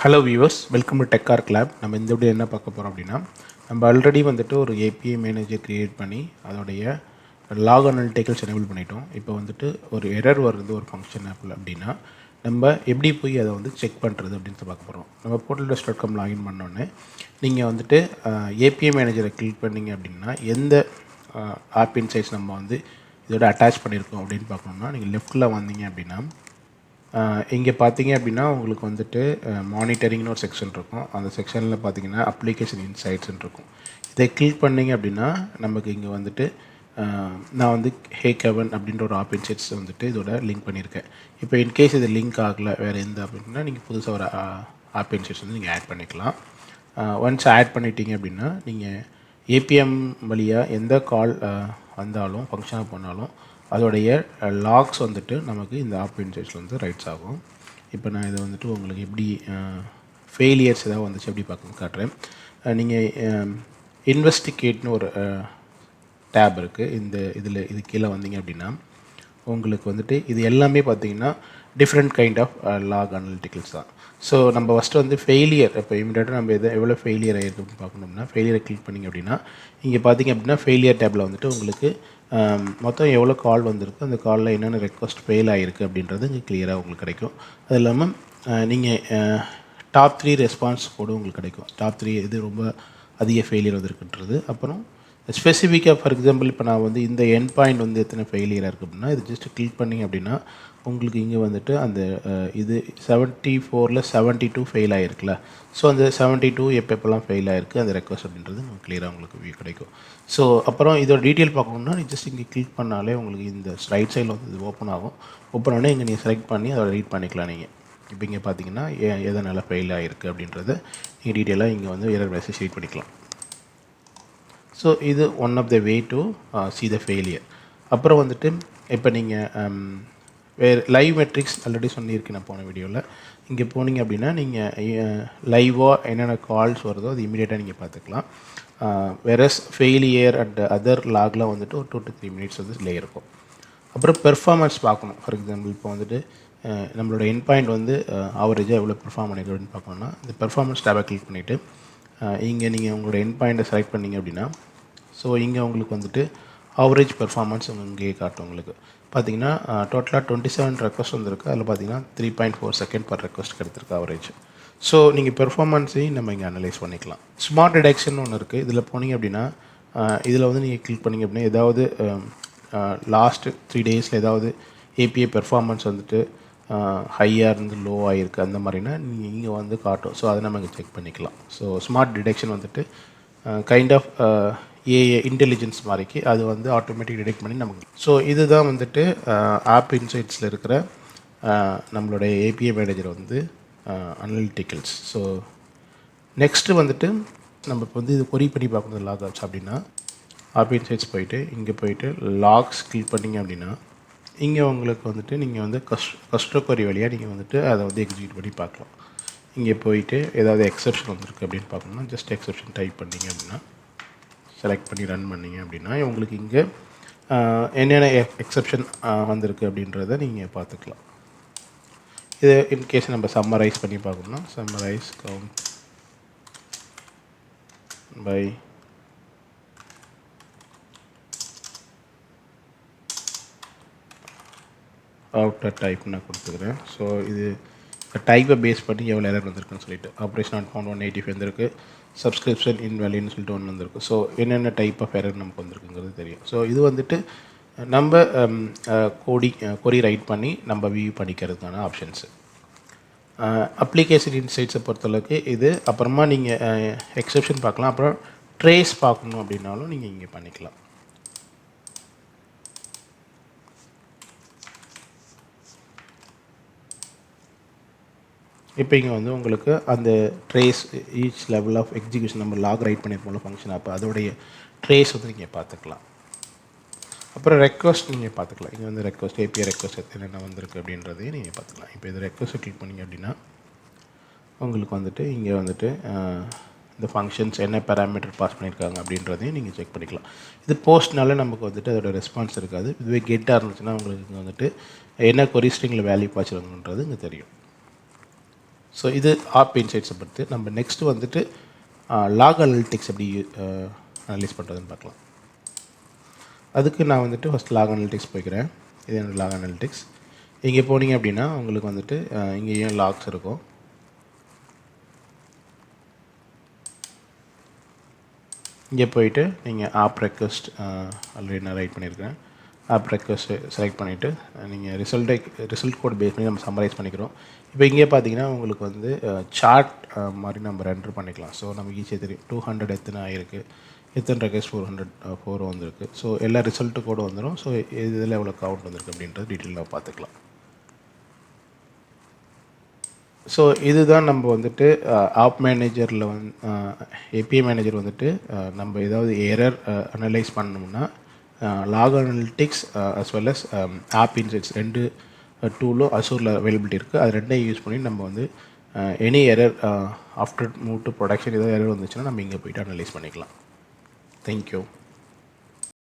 Hello viewers, welcome to tech arc lab. நம்ம இந்த video என்ன பார்க்க போகிறோம் அப்படின்னா, நம்ம ஆல்ரெடி வந்துட்டு ஒரு ஏபிஐ மேனேஜர் க்ரியேட் பண்ணி அதோடைய லாக் அனலிட்டிக்கல்ஸ் எனேபிள் பண்ணிட்டோம். இப்போ வந்துட்டு ஒரு எரர் வருது ஒரு ஃபங்க்ஷன் ஆப்பில் அப்படின்னா, நம்ம எப்படி போய் அதை வந்து செக் பண்ணுறது அப்படின்னு பார்க்க போகிறோம். நம்ம portal.com லாகின் பண்ணோன்னே நீங்கள் வந்துட்டு ஏபிஐ மேனேஜரை கிளிக் பண்ணிங்க அப்படின்னா, எந்த ஆப் இன்சைட்ஸ் நம்ம வந்து இதோட அட்டாச் பண்ணியிருக்கோம் அப்படின்னு பார்க்கணுன்னா, நீங்கள் லெஃப்ட்டில் வந்தீங்க அப்படின்னா இங்கே பார்த்தீங்க அப்படின்னா உங்களுக்கு வந்துட்டு மானிட்டரிங்னு ஒரு செக்ஷன் இருக்கும். அந்த செக்ஷனில் பார்த்தீங்கன்னா அப்ளிகேஷன் இன்சைட்ஸ்ன்னு இருக்கும். இதை கிளிக் பண்ணிங்க அப்படின்னா நமக்கு இங்கே வந்துட்டு நான் வந்து ஹே கெவன் அப்படின்ற ஒரு ஆப் இன்சைட்ஸ் வந்துட்டு இதோட லிங்க் பண்ணியிருக்கேன். இப்போ இன்கேஸ் இது லிங்க் ஆகலை வேறு எந்த அப்படின்னா நீங்கள் புதுசாக ஒரு ஆப் இன்சைட்ஸ் வந்து நீங்கள் ஆட் பண்ணிக்கலாம். ஒன்ஸ் ஆட் பண்ணிட்டீங்க அப்படின்னா நீங்கள் ஏபிஎம் வழியாக எந்த கால் வந்தாலும் ஃபங்க்ஷனாக பண்ணாலும் அதோடைய லாக்ஸ் வந்துட்டு நமக்கு இந்த ஆப் இன்சைட்ஸில் வந்து ரைட்ஸ் ஆகும். இப்போ நான் இதை வந்துட்டு உங்களுக்கு எப்படி ஃபெயிலியர்ஸ் ஏதாவது வந்துச்சு எப்படி பார்க்க காட்டுறேன். நீங்கள் இன்வெஸ்டிகேட்னு ஒரு டேப் இருக்குது. இது கீழே வந்தீங்க அப்படின்னா உங்களுக்கு வந்துட்டு இது எல்லாமே பார்த்தீங்கன்னா டிஃப்ரெண்ட் கைண்ட் ஆஃப் லாக் அனலிட்டிக்கல்ஸ் தான். ஸோ நம்ம ஃபஸ்ட்டு வந்து ஃபெயிலியர் இப்போ இமீடியட்டாக நம்ம எவ்வளோ ஃபெயிலியர் ஆகிருக்குன்னு பார்க்கணும்னா ஃபெயிலியரை கிளிக் பண்ணிங்க அப்படின்னா இங்கே பார்த்தீங்க அப்படின்னா ஃபெயிலியர் டேப்பில் வந்துட்டு உங்களுக்கு மொத்தம் எவ்வளோ கால் வந்திருக்கு, அந்த காலில் என்னென்ன ரெக்வஸ்ட் ஃபெயில் ஆகிருக்கு அப்படின்றது இங்கே கிளியராக உங்களுக்கு கிடைக்கும். அது இல்லாமல் நீங்கள் டாப் 3 ரெஸ்பான்ஸ் கூட உங்களுக்கு கிடைக்கும். டாப் 3 இது ரொம்ப அதிக ஃபெயிலியர் வந்திருக்குன்றது. அப்புறம் ஸ்பெசிஃபிக்காக ஃபார் எக்ஸாம்பிள் இப்போ நான் வந்து இந்த என் பாயிண்ட் வந்து எத்தனை ஃபெயிலியராக இருக்குது அப்படின்னா இது ஜஸ்ட் கிளிக் பண்ணிங்க அப்படின்னா உங்களுக்கு இங்கே வந்துட்டு அந்த இது 74ல் 72 ஃபெயில் ஆகிருக்குல்ல. ஸோ அந்த 72 எப்போல்லாம் ஃபெயில் ஆகிருக்கு அந்த ரெக்வஸ்ட் அப்படின்றது கிளியராக உங்களுக்கு வியூ கிடைக்கும். ஸோ அப்புறம் இதோட டீட்டெயில் பார்க்கணுன்னா ஜஸ்ட் இங்கே கிளிக் பண்ணாலே உங்களுக்கு இந்த ரைட் சைடில் வந்து இது ஓப்பன் ஆகும். ஓப்பன் ஆனால் இங்கே நீங்கள் செலக்ட் பண்ணி அதை ரீட் பண்ணிக்கலாம். நீங்கள் இப்போ இங்கே பார்த்தீங்கன்னா எதனால் ஃபெயில் ஆகிருக்கு அப்படின்றத நீங்கள் டீட்டெயிலாக இங்கே வந்து எரர் மெசேஜ் ரீட் பண்ணிக்கலாம். ஸோ இது one of the way to see the failure. அப்புறம் வந்துட்டு இப்போ நீங்கள் வேறு லைவ் மெட்ரிக்ஸ் ஆல்ரெடி சொல்லியிருக்கேன் நான் போன வீடியோவில். இங்கே போனீங்க அப்படின்னா நீங்கள் லைவாக என்னென்ன கால்ஸ் வருதோ அது இமீடியட்டாக நீங்கள் பார்த்துக்கலாம். வேறஸ் ஃபெயிலியர் அண்ட் அதர் லாகில் வந்துட்டு ஒரு 2 to 3 minutes வந்து டிலே இருக்கும். அப்புறம் பெர்ஃபார்மன்ஸ் பார்க்கணும். ஃபார் எக்ஸாம்பிள் இப்போ வந்துட்டு நம்மளோட என் பாயிண்ட் வந்து ஆவரேஜாக எவ்வளோ பெர்ஃபார்ம் பண்ணிருக்கு அப்படின்னு பார்க்கணுன்னா இந்த பெர்ஃபார்மன்ஸ் டேபை கிளிக் பண்ணிவிட்டு இங்கே நீங்கள் உங்களோட என் பாயிண்ட்டை செலக்ட் பண்ணிங்க அப்படின்னா ஸோ இங்கே உங்களுக்கு வந்துட்டு ஆவரேஜ் பெர்ஃபார்மன்ஸ் இங்கேயே காட்டும். உங்களுக்கு பார்த்தீங்கன்னா டோட்டலாக 27 ரெக்வஸ்ட் வந்திருக்கு. அதில் பார்த்தீங்கன்னா 3.4 செகண்ட் பர் ரெக்வஸ்ட் கிடைத்திருக்கு ஆவரேஜ். ஸோ நீங்கள் பெர்ஃபார்மன்ஸையும் நம்ம இங்கே அனலைஸ் பண்ணிக்கலாம். ஸ்மார்ட் டிடெக்ஷன் ஒன்று இருக்குது. இதில் போனீங்க அப்படின்னா இதில் வந்து நீங்கள் கிளிக் பண்ணிங்க அப்படின்னா ஏதாவது லாஸ்ட்டு 3 daysல ஏதாவது ஏபிஐ பெர்ஃபார்மன்ஸ் வந்துட்டு ஹையாக இருந்து லோ ஆகிருக்கு அந்த மாதிரினா நீங்கள் இங்கே வந்து காட்டும். ஸோ அதை நம்ம இங்கே செக் பண்ணிக்கலாம். ஸோ ஸ்மார்ட் டிடெக்ஷன் வந்துட்டு கைண்ட் ஆஃப் ஏஏ இன்டெலிஜென்ஸ் மாதிரிக்கு அது வந்து ஆட்டோமேட்டிக் டிடெக்ட் பண்ணி நமக்கு. ஸோ இதுதான் வந்துட்டு ஆப் இன்சைட்ஸில் இருக்கிற நம்மளுடைய ஏபிஐ மேனேஜர் வந்து அனலிட்டிக்கல்ஸ். ஸோ நெக்ஸ்ட்டு வந்துட்டு நம்ம இப்போ வந்து இது கொரி பண்ணி பார்க்கணும் லாக் ஆப்ஸ் அப்படின்னா ஆப் இன்சைட்ஸ் போயிட்டு இங்கே போயிட்டு லாக்ஸ் கிளிக் பண்ணிங்க அப்படின்னா இங்கே உங்களுக்கு வந்துட்டு நீங்கள் வந்து கஸ்டமர் கொரி வழியாக நீங்கள் வந்துட்டு அதை வந்து எக்ஸிக்யூட் பண்ணி பார்க்கலாம். இங்கே போயிட்டு ஏதாவது எக்ஸப்ஷன் வந்திருக்கு அப்படின்னு பார்க்கணும்னா ஜஸ்ட் எக்ஸப்ஷன் டைப் பண்ணிங்க அப்படின்னா செலக்ட் பண்ணி ரன் பண்ணிங்க அப்படின்னா உங்களுக்கு இங்கே என்னென்ன எக்ஸப்ஷன் வந்திருக்கு அப்படின்றத நீங்கள் பார்த்துக்கலாம். இது இன்கேஸ் நம்ம சம்மரைஸ் பண்ணி பார்க்கணும்னா summarise count by outer type நான் கொடுத்துக்கிறேன். ஸோ இது டைப்பை பேஸ் பண்ணி எவ்வளோ எரர் வந்திருக்குன்னு சொல்லிட்டு ஆப்ரேஷன் நாட் ஃபவுண்ட் 185 வந்திருக்கு, சப்ஸ்கிரிப்ஷன் இன்வேலிட்னு சொல்லிட்டு ஒன்று வந்திருக்கு. ஸோ என்னென்ன டைப் ஆஃப் எரர் நமக்கு வந்திருக்குங்கிறது தெரியும். ஸோ இது வந்துட்டு நம்ம கொரி ரைட் பண்ணி நம்ம வியூ பண்ணிக்கிறதுக்கான ஆப்ஷன்ஸு. அப்ளிகேஷன் இன்சைட்ஸை பொறுத்தளவுக்கு இது. அப்புறமா நீங்கள் எக்ஸப்ஷன் பார்க்கலாம். அப்புறம் ட்ரேஸ் பார்க்கணும் அப்படின்னாலும் நீங்கள் இங்கே பண்ணிக்கலாம். இப்போ இங்கே வந்து உங்களுக்கு அந்த trace each level of execution நம்ம லாக் ரைட் பண்ணியிருப்போம்ல ஃபங்க்ஷன் அப்போ அதோடைய ட்ரேஸ் வந்து நீங்கள் பார்த்துக்கலாம். அப்புறம் ரெக்வஸ்ட் நீங்கள் பார்த்துக்கலாம். இங்கே வந்து ரெக்வஸ்ட் ஏபிஐ ரெக்வஸ்ட் என்னென்ன வந்திருக்கு அப்படின்றதையும் நீங்கள் பார்த்துக்கலாம். இப்போ இது ரெக்வஸ்ட்டை கிளிக் பண்ணிங்க அப்படின்னா உங்களுக்கு வந்துட்டு இங்கே வந்துட்டு இந்த ஃபங்க்ஷன்ஸ் என்ன பேராமீட்டர் பாஸ் பண்ணியிருக்காங்க அப்படின்றதையும் நீங்கள் செக் பண்ணிக்கலாம். இது போஸ்ட்னால நமக்கு வந்துட்டு அதோட ரெஸ்பான்ஸ் இருக்காது. இதுவே கெட்டாக இருந்துச்சுன்னா உங்களுக்கு இங்கே வந்துட்டு என்ன கொரி ஸ்ட்ரிங்கில் வேல்யூ பாய்ச்சிருக்குன்றது இங்கே தெரியும். ஸோ இது ஆப் இன்சைட்ஸை பொறுத்து. நம்ம நெக்ஸ்ட்டு வந்துட்டு லாக் அனலிட்டிக்ஸ் எப்படி அனலைஸ் பண்ணுறதுன்னு பார்க்கலாம். அதுக்கு நான் வந்துட்டு ஃபஸ்ட் லாக் அனலிட்டிக்ஸ் போய்க்கிறேன். இது என்னோடய லாக் அனலிட்டிக்ஸ். இங்கே போனீங்க அப்படின்னா உங்களுக்கு வந்துட்டு இங்கேயும் லாக்ஸ் இருக்கும். இங்கே போயிட்டு நீங்கள் ஆப் ரெக்வெஸ்ட் ஆல்ரெடி நான் ரைட் பண்ணியிருக்கேன். ஆப் ரெக்வெஸ்ட்டு செலக்ட் பண்ணிவிட்டு நீங்கள் ரிசல்ட் கோட் பேஸ் பண்ணி நம்ம சம்மரைஸ் பண்ணிக்கிறோம். இப்போ இங்கே பார்த்தீங்கன்னா உங்களுக்கு வந்து சார்ட் மாதிரி நம்ம ரெண்டர் பண்ணிக்கலாம். ஸோ நமக்கு ஈஸியாக தெரியும் 200 எத்தனை ஆகிருக்கு, எத்தனை ரெக்வெஸ்ட் 404 வந்திருக்கு. ஸோ எல்லா ரிசல்ட்டு கோடு வந்துடும். ஸோ இதில் எவ்வளோ கவுண்ட் வந்திருக்கு அப்படின்றது டீட்டெயில் நம்ம பார்த்துக்கலாம். ஸோ இதுதான் நம்ம வந்துட்டு ஆப் மேனேஜரில் ஏபிஐ மேனேஜர் வந்துட்டு நம்ம ஏதாவது எரர் அனலைஸ் பண்ணோம்னா log analytics as well as app insights ரெண்டு டூலும் அசூரில் அவைலபிலிட்டி இருக்குது. அது ரெண்டையும் யூஸ் பண்ணி நம்ம வந்து any error after move to production ஏதாவது எரர் வந்துச்சுன்னா நம்ம இங்கே போய்ட்டு அனலைஸ் பண்ணிக்கலாம். தேங்க்யூ.